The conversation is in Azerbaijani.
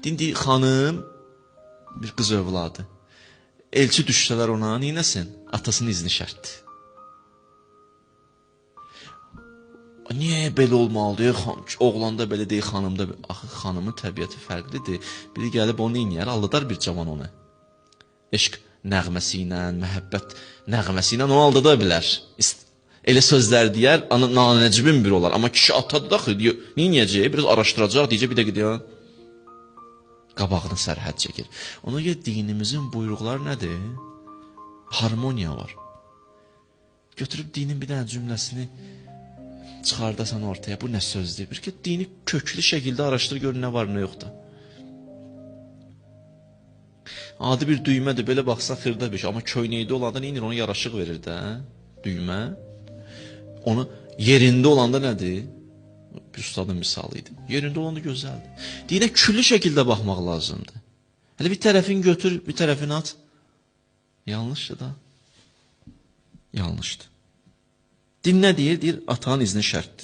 Din deyir, xanım, bir qız övladı. Elçi düşsələr ona, neynəsin? Atasının izni şərtdir. Niyə belə olmalıdır? Oğlanda belə deyil, xanımda belə. Axı, xanımın təbiəti fərqlidir. Biri gəlib onu neynəyər? Aldadar bir cavan onu. Eşq nəğməsi ilə, məhəbbət nəğməsi ilə onu aldada bilər. Elə sözlər deyər, nanəcibin bir olar. Amma kişi atadır da, neynəyəcək? Biraz araşdıracaq, deyəcək, bir dəqiq deyən. Qabağını sərhəd çəkir. Ona görə dinimizin buyruqları nədir? Harmoniya var. Götürüb dinin bir dənə cümləsini çıxardasan ortaya, bu nə sözdür? Bir ki, dini köklü şəkildə araşdır, gör nə var, nə yoxdur. Adi bir düymədir, belə baxsan xırda bir şey. Amma köynəkdə olanda neynir? Ona yaraşıq verir də, düymə. Onu yerində olanda nədir? Bir ustadın misalı idi. Yerində olanda gözəldir. Dinə külli şəkildə baxmaq lazımdır. Hələ bir tərəfini götür, bir tərəfini at. Yanlışdır da. Yanlışdır. Din nə deyir? Deyir, atanın izni şərtdir.